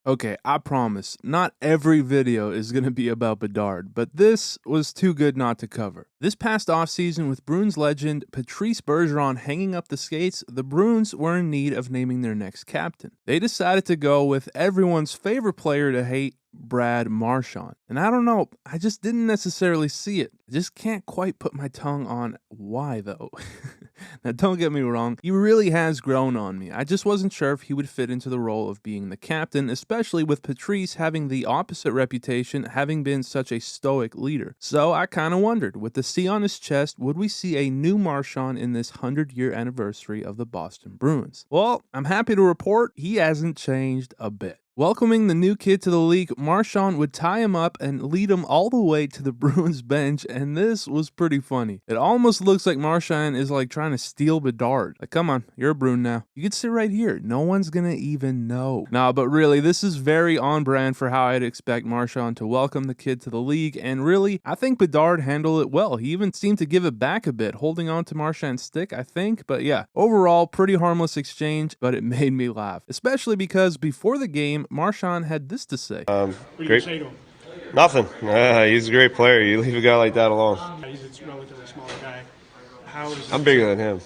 Okay, I promise, not every video is going to be about Bedard, but this was too good not to cover. This past offseason, with Bruins legend Patrice Bergeron hanging up the skates, the Bruins were in need of naming their next captain. They decided to go with everyone's favorite player to hate, Brad Marchand. And I don't know, I just didn't necessarily see it. I just can't quite put my tongue on why though. Now don't get me wrong, he really has grown on me. I just wasn't sure if he would fit into the role of being the captain, especially with Patrice having the opposite reputation, having been such a stoic leader. So I kind of wondered, with the C on his chest, would we see a new Marchand in this 100-year anniversary of the Boston Bruins? Well, I'm happy to report he hasn't changed a bit. Welcoming the new kid to the league, Marchand would tie him up and lead him all the way to the Bruins bench, and this was pretty funny. It almost looks like Marchand is like trying to steal Bedard. Like, come on, you're a Bruin now. You can sit right here. No one's gonna even know. Nah, but really, this is very on brand for how I'd expect Marchand to welcome the kid to the league, and really, I think Bedard handled it well. He even seemed to give it back a bit, holding on to Marchand's stick, I think. But yeah, overall, pretty harmless exchange, but it made me laugh. Especially because before the game, Marchand had this to say. What do you say to him? Nothing. He's a great player. You leave a guy like that alone. He's a relatively smaller guy. I'm bigger than him.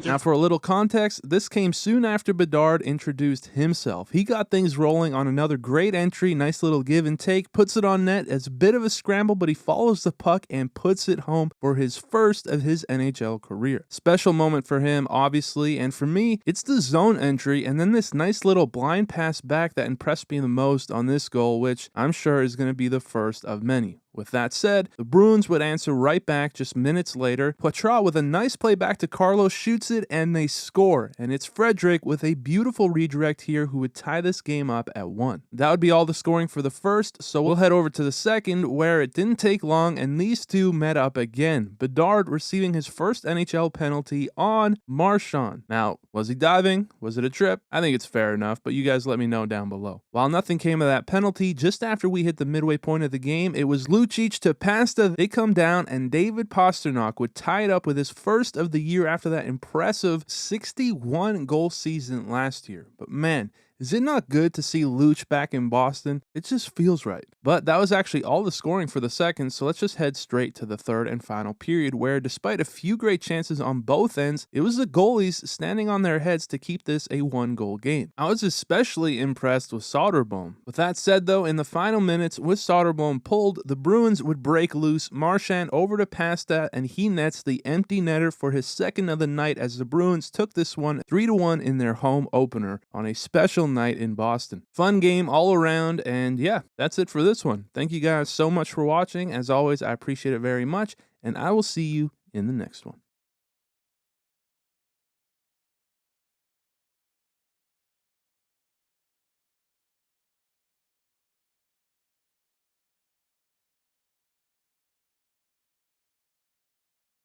Now, for a little context, this came soon after Bedard introduced himself. He got things rolling on another great entry, nice little give and take, puts it on net. It's a bit of a scramble, but he follows the puck and puts it home for his first of his NHL career. Special moment for him, obviously, and for me, it's the zone entry and then this nice little blind pass back that impressed me the most on this goal, which I'm sure is going to be the first of many. With that said, the Bruins would answer right back just minutes later. Poitras with a nice play back to Carlos shoots it and they score. And it's Frederic with a beautiful redirect here who would tie this game up at 1. That would be all the scoring for the first, so we'll head over to the second where it didn't take long and these two met up again. Bedard receiving his first NHL penalty on Marchand. Now, was he diving? Was it a trip? I think it's fair enough, but you guys let me know down below. While nothing came of that penalty, just after we hit the midway point of the game, it was Lucic to Pasta. They come down and David Pastrnak would tie it up with his first of the year after that impressive 61 goal season last year. But man, is it not good to see Luch back in Boston? It just feels right. But that was actually all the scoring for the second, so let's just head straight to the third and final period where, despite a few great chances on both ends, it was the goalies standing on their heads to keep this a 1-goal game. I was especially impressed with Soderblom. With that said though, in the final minutes, with Soderblom pulled, the Bruins would break loose, Marchand over to Pasta, and he nets the empty netter for his second of the night as the Bruins took this one 3-1 in their home opener on a special night in Boston. Fun game all around, and yeah, that's it for this one. Thank you guys so much for watching. As always, I appreciate it very much, and I will see you in the next one.